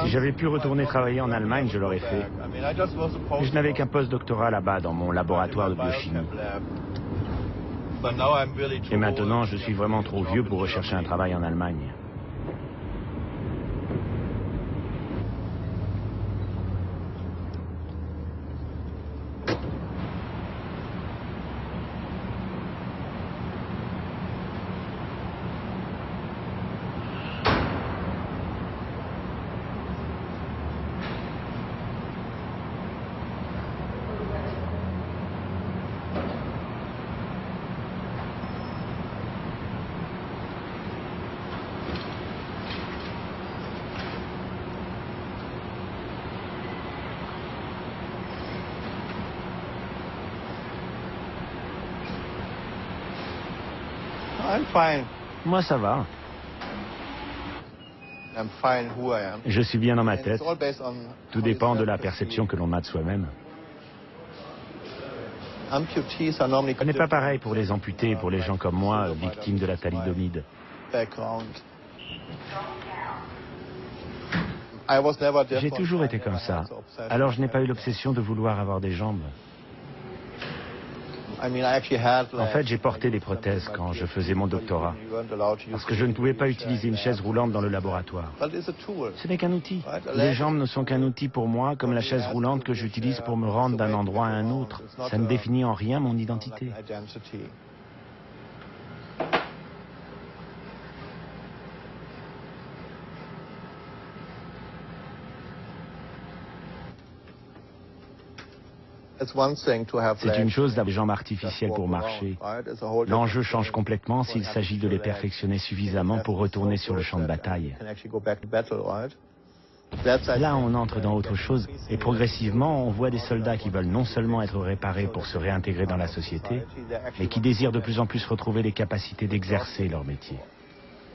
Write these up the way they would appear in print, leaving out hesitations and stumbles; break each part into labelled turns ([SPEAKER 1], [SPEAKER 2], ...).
[SPEAKER 1] Si j'avais pu retourner travailler en Allemagne, je l'aurais fait. Mais je n'avais qu'un post-doctorat là-bas dans mon laboratoire de biochimie. Et maintenant, je suis vraiment trop vieux pour rechercher un travail en Allemagne. Moi, ça va. Je suis bien dans ma tête. Tout dépend de la perception que l'on a de soi-même. Ce n'est pas pareil pour les amputés et pour les gens comme moi, victimes de la thalidomide. J'ai toujours été comme ça. Alors je n'ai pas eu l'obsession de vouloir avoir des jambes. En fait, j'ai porté des prothèses quand je faisais mon doctorat, parce que je ne pouvais pas utiliser une chaise roulante dans le laboratoire. Ce n'est qu'un outil. Les jambes ne sont qu'un outil pour moi, comme la chaise roulante que j'utilise pour me rendre d'un endroit à un autre. Ça ne définit en rien mon identité. C'est une chose d'avoir des jambes artificielles pour marcher. L'enjeu change complètement s'il s'agit de les perfectionner suffisamment pour retourner sur le champ de bataille. Là, on entre dans autre chose et progressivement, on voit des soldats qui veulent non seulement être réparés pour se réintégrer dans la société, mais qui désirent de plus en plus retrouver les capacités d'exercer leur métier.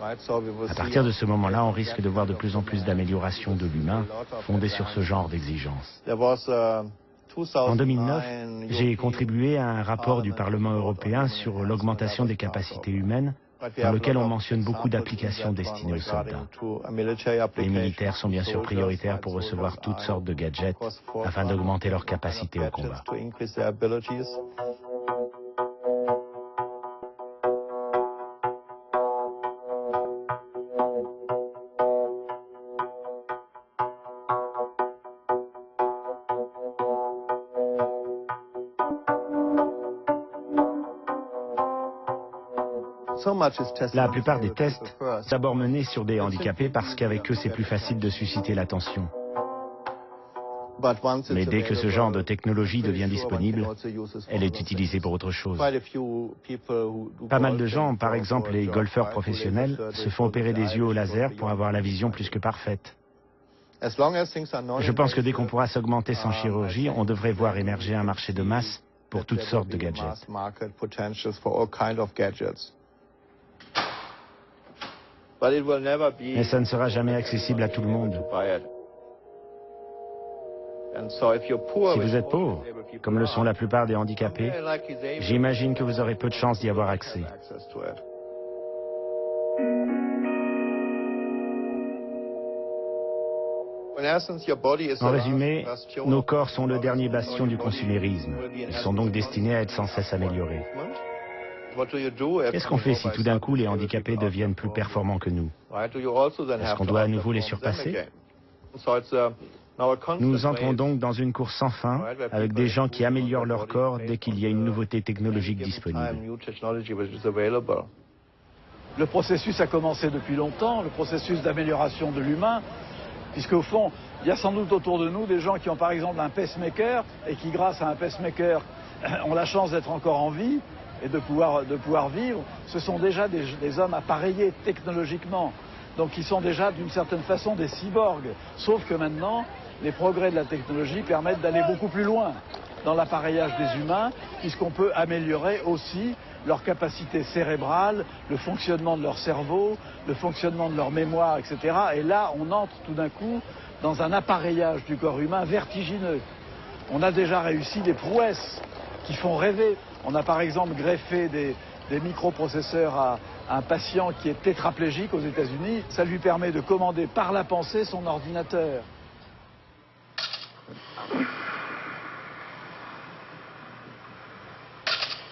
[SPEAKER 1] À partir de ce moment-là, on risque de voir de plus en plus d'améliorations de l'humain fondées sur ce genre d'exigences. En 2009, j'ai contribué à un rapport du Parlement européen sur l'augmentation des capacités humaines, dans lequel on mentionne beaucoup d'applications destinées aux soldats. Les militaires sont bien sûr prioritaires pour recevoir toutes sortes de gadgets afin d'augmenter leurs capacités au combat. La plupart des tests sont d'abord menés sur des handicapés parce qu'avec eux c'est plus facile de susciter l'attention. Mais dès que ce genre de technologie devient disponible, elle est utilisée pour autre chose. Pas mal de gens, par exemple les golfeurs professionnels, se font opérer des yeux au laser pour avoir la vision plus que parfaite. Je pense que dès qu'on pourra s'augmenter sans chirurgie, on devrait voir émerger un marché de masse pour toutes sortes de gadgets. Mais ça ne sera jamais accessible à tout le monde. Si vous êtes pauvre, comme le sont la plupart des handicapés, j'imagine que vous aurez peu de chances d'y avoir accès. En résumé, nos corps sont le dernier bastion du consumérisme. Ils sont donc destinés à être sans cesse améliorés. Qu'est-ce qu'on fait si tout d'un coup les handicapés deviennent plus performants que nous? Est-ce qu'on doit à nouveau les surpasser? Nous entrons donc dans une course sans fin avec des gens qui améliorent leur corps dès qu'il y a une nouveauté technologique disponible.
[SPEAKER 2] Le processus a commencé depuis longtemps, le processus d'amélioration de l'humain, puisque au fond, il y a sans doute autour de nous des gens qui ont par exemple un pacemaker et qui grâce à un pacemaker ont la chance d'être encore en vie et de pouvoir vivre. Ce sont déjà des hommes appareillés technologiquement, donc ils sont déjà d'une certaine façon des cyborgs. Sauf que maintenant, les progrès de la technologie permettent d'aller beaucoup plus loin dans l'appareillage des humains, puisqu'on peut améliorer aussi leur capacité cérébrale, le fonctionnement de leur cerveau, le fonctionnement de leur mémoire, etc. Et là, on entre tout d'un coup dans un appareillage du corps humain vertigineux. On a déjà réussi des prouesses qui font rêver. On a par exemple greffé des microprocesseurs à un patient qui est tétraplégique aux États-Unis. Ça lui permet de commander par la pensée son ordinateur.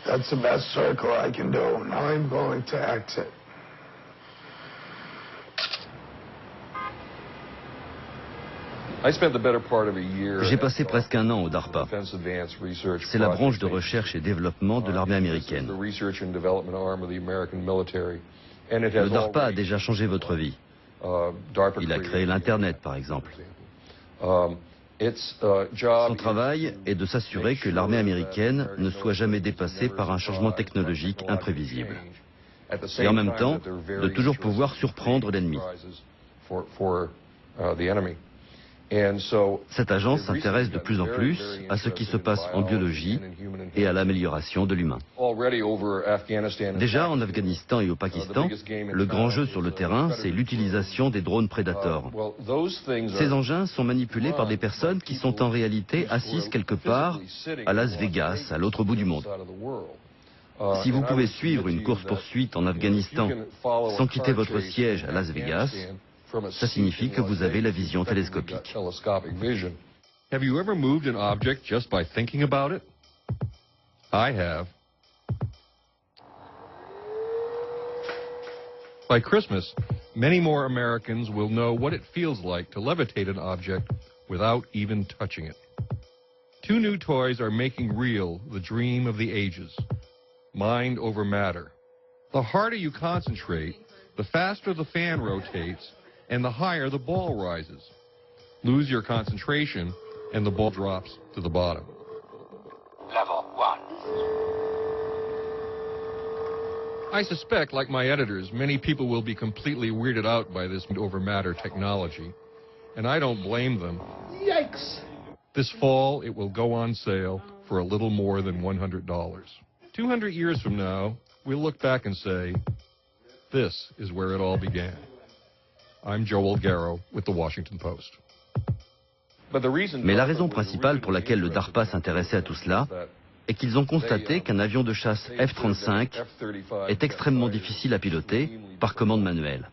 [SPEAKER 3] That's the best circle I can do. Now I'm going to exit.
[SPEAKER 4] J'ai passé presque un an au DARPA. C'est la branche de recherche et développement de l'armée américaine. Le DARPA a déjà changé votre vie. Il a créé l'Internet, par exemple. Son travail est de s'assurer que l'armée américaine ne soit jamais dépassée par un changement technologique imprévisible. Et en même temps, de toujours pouvoir surprendre l'ennemi. Cette agence s'intéresse de plus en plus à ce qui se passe en biologie et à l'amélioration de l'humain. Déjà en Afghanistan et au Pakistan, le grand jeu sur le terrain, c'est l'utilisation des drones Predator. Ces engins sont manipulés par des personnes qui sont en réalité assises quelque part à Las Vegas, à l'autre bout du monde. Si vous pouvez suivre une course-poursuite en Afghanistan sans quitter votre siège à Las Vegas, ça signifie que vous avez la vision télescopique.
[SPEAKER 5] Have you ever moved an object just by thinking about it? I have. By Christmas, many more Americans will know what it feels like to levitate an object without even touching it. Two new toys are making real the dream of the ages. Mind over matter. The harder you concentrate, the faster the fan rotates, and the higher the ball rises. Lose your concentration, and the ball drops to the bottom.
[SPEAKER 3] Level 1.
[SPEAKER 5] I suspect, like my editors, many people will be completely weirded out by this over matter technology, and I don't blame them.
[SPEAKER 3] Yikes!
[SPEAKER 5] This fall, it will go on sale for a little more than $100. 200 years from now, we'll look back and say, this is where it all began. I'm Joel Garrow with the Washington Post.
[SPEAKER 4] Mais la raison principale pour laquelle le DARPA s'intéressait à tout cela est qu'ils ont constaté qu'un avion de chasse F-35 est extrêmement difficile à piloter par commande manuelle.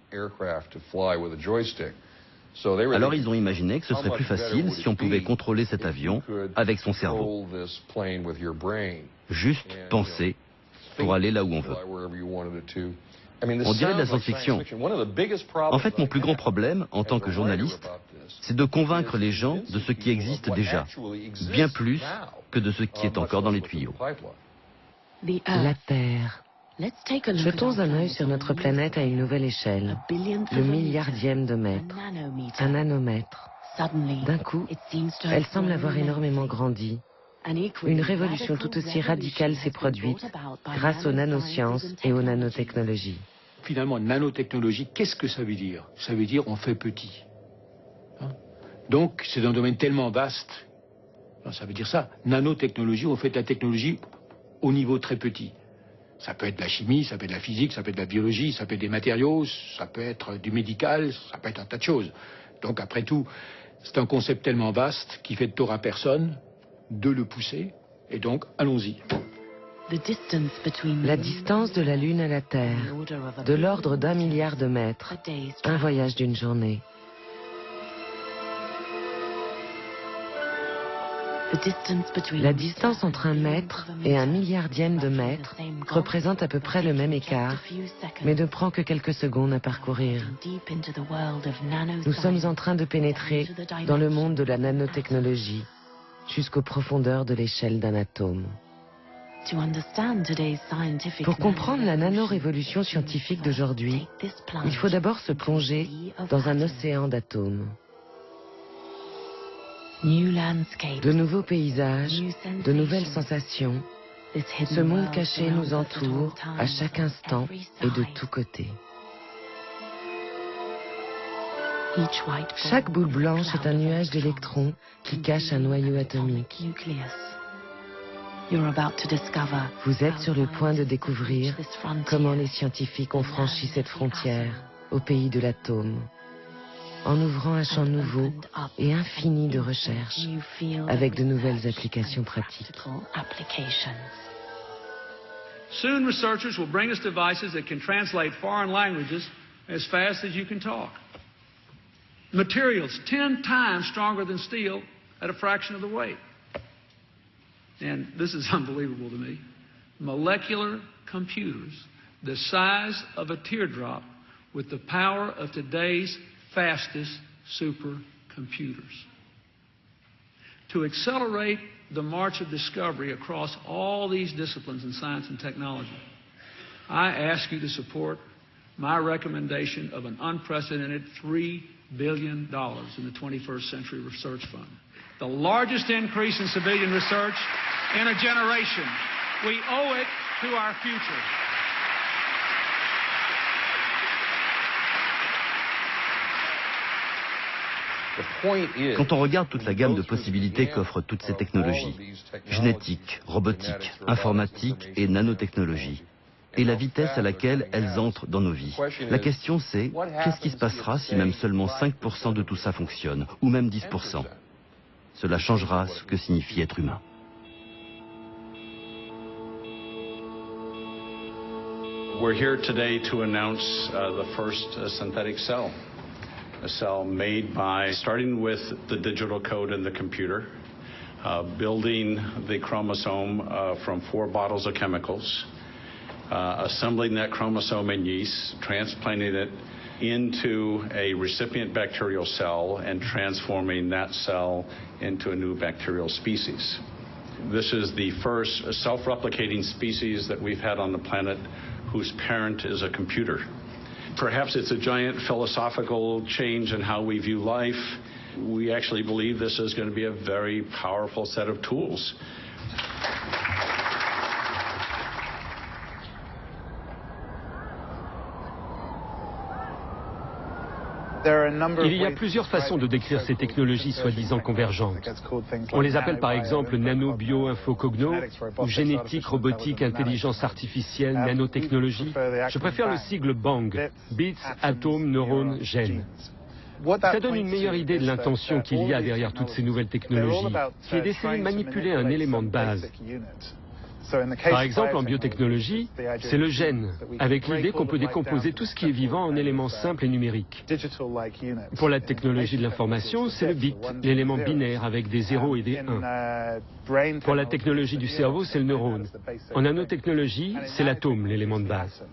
[SPEAKER 4] Alors ils ont imaginé que ce serait plus facile si on pouvait contrôler cet avion avec son cerveau. Juste penser pour aller là où on veut. On dirait de la science-fiction. En fait, mon plus grand problème, en tant que journaliste, c'est de convaincre les gens de ce qui existe déjà, bien plus que de ce qui est encore dans les tuyaux.
[SPEAKER 6] La Terre. Jetons un œil sur notre planète à une nouvelle échelle, le milliardième de mètre, un nanomètre. D'un coup, elle semble avoir énormément grandi. Une révolution tout aussi radicale s'est produite grâce aux nanosciences et aux nanotechnologies.
[SPEAKER 7] Finalement, nanotechnologie, qu'est-ce que ça veut dire? Ça veut dire on fait petit. Donc, c'est un domaine tellement vaste. Ça veut dire ça. Nanotechnologie, on fait de la technologie au niveau très petit. Ça peut être de la chimie, ça peut être de la physique, ça peut être de la biologie, ça peut être des matériaux, ça peut être du médical, ça peut être un tas de choses. Donc, après tout, c'est un concept tellement vaste qui fait de tort à personne de le pousser, et donc allons-y.
[SPEAKER 6] La distance de la Lune à la Terre, de l'ordre d'1 milliard de mètres, un voyage d'une journée. La distance entre 1 mètre et 1 milliardième de mètre représente à peu près le même écart, mais ne prend que quelques secondes à parcourir. Nous sommes en train de pénétrer dans le monde de la nanotechnologie, jusqu'aux profondeurs de l'échelle d'un atome. Pour comprendre la nanorévolution scientifique d'aujourd'hui, il faut d'abord se plonger dans un océan d'atomes. De nouveaux paysages, de nouvelles sensations, ce monde caché nous entoure à chaque instant et de tous côtés. Chaque boule blanche est un nuage d'électrons qui cache un noyau atomique. Vous êtes sur le point de découvrir comment les scientifiques ont franchi cette frontière au pays de l'atome, en ouvrant un champ nouveau et infini de recherche avec de nouvelles applications pratiques.
[SPEAKER 8] Soon researchers will bring us devices that can translate foreign languages as fast as you can talk. Materials 10 times stronger than steel at a fraction of the weight. And this is unbelievable to me. Molecular computers the size of a teardrop with the power of today's fastest supercomputers. To accelerate the march of discovery across all these disciplines in science and technology, I ask you to support my recommendation of an unprecedented $3 billion in the 21st Century Research Fund, the largest increase in civilian research in a generation. We owe it to our future.
[SPEAKER 4] Quand on regarde toute la gamme de possibilités qu'offrent toutes ces technologies, génétique, robotique, informatique et nanotechnologie, et la vitesse à laquelle elles entrent dans nos vies, la question c'est, qu'est-ce qui se passera si même seulement 5% de tout ça fonctionne, ou même 10%? Cela changera ce que signifie être humain.
[SPEAKER 9] We're here today to announce the first synthetic cell. A cell made by starting with the digital code in the computer, building the chromosome from 4 bottles of chemicals, assembling that chromosome in yeast, transplanting it into a recipient bacterial cell, and transforming that cell into a new bacterial species. This is the first self-replicating species that we've had on the planet whose parent is a computer. Perhaps it's a giant philosophical change in how we view life. We actually believe this is going to be a very powerful set of tools.
[SPEAKER 10] Il y a plusieurs façons de décrire ces technologies soi-disant convergentes. On les appelle par exemple nano-bio-info-cogno ou génétique, robotique, intelligence artificielle, nanotechnologie. Je préfère le sigle BANG, bits, atomes, neurones, gènes. Ça donne une meilleure idée de l'intention qu'il y a derrière toutes ces nouvelles technologies, qui est d'essayer de manipuler un élément de base. Par exemple, en biotechnologie, c'est le gène, avec l'idée qu'on peut décomposer tout ce qui est vivant en éléments simples et numériques. Pour la technologie de l'information, c'est le bit, l'élément binaire avec des 0 et des 1. Pour la technologie du cerveau, c'est le neurone. En nanotechnologie, c'est l'atome, l'élément de base.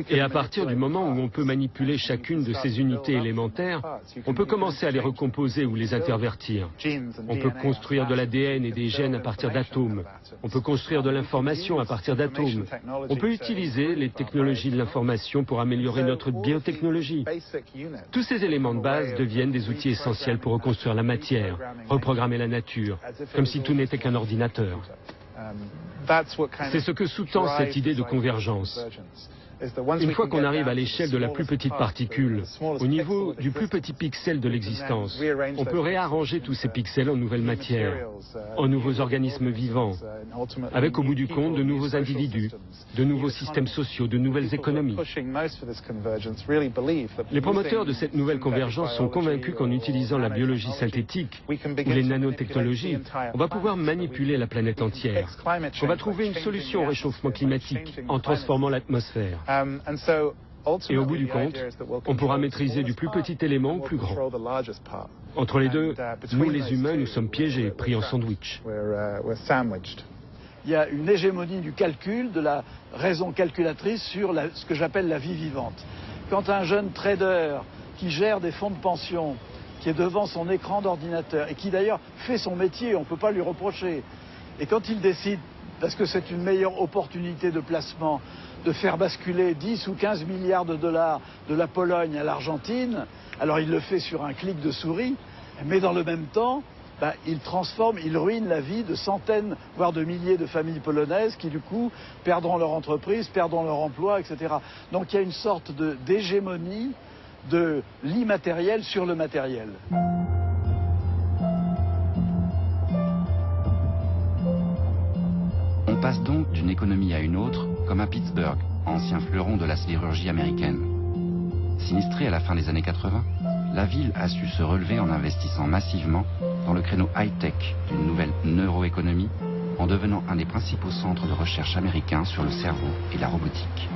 [SPEAKER 10] Et à partir du moment où on peut manipuler chacune de ces unités élémentaires, on peut commencer à les recomposer ou les intervertir. On peut construire de l'ADN et des gènes à partir d'atomes. On peut construire de l'information à partir d'atomes. On peut utiliser les technologies de l'information pour améliorer notre biotechnologie. Tous ces éléments de base deviennent des outils essentiels pour reconstruire la matière, reprogrammer la nature, comme si tout n'était qu'un ordinateur. C'est ce que sous-tend cette idée de convergence. Une fois qu'on arrive à l'échelle de la plus petite particule, au niveau du plus petit pixel de l'existence, on peut réarranger tous ces pixels en nouvelles matières, en nouveaux organismes vivants, avec au bout du compte de nouveaux individus, de nouveaux systèmes sociaux, de nouvelles économies. Les promoteurs de cette nouvelle convergence sont convaincus qu'en utilisant la biologie synthétique ou les nanotechnologies, on va pouvoir manipuler la planète entière. On va trouver une solution au réchauffement climatique en transformant l'atmosphère. Et au bout du compte, on pourra maîtriser du plus petit élément au plus grand. Entre les deux, nous les humains, nous sommes piégés, pris en sandwich.
[SPEAKER 2] Il y a une hégémonie du calcul, de la raison calculatrice sur ce que j'appelle la vie vivante. Quand un jeune trader qui gère des fonds de pension, qui est devant son écran d'ordinateur et qui d'ailleurs fait son métier, on ne peut pas lui reprocher, et quand il décide, parce que c'est une meilleure opportunité de placement, de faire basculer 10 ou 15 milliards de dollars de la Pologne à l'Argentine, alors il le fait sur un clic de souris, mais dans le même temps, il transforme, il ruine la vie de centaines, voire de milliers de familles polonaises qui, du coup, perdront leur entreprise, perdront leur emploi, etc. Donc il y a une sorte d'hégémonie de l'immatériel sur le matériel.
[SPEAKER 11] On passe donc d'une économie à une autre, comme à Pittsburgh, ancien fleuron de la sidérurgie américaine. Sinistrée à la fin des années 80, la ville a su se relever en investissant massivement dans le créneau high-tech d'une nouvelle neuroéconomie en devenant un des principaux centres de recherche américains sur le cerveau et la robotique.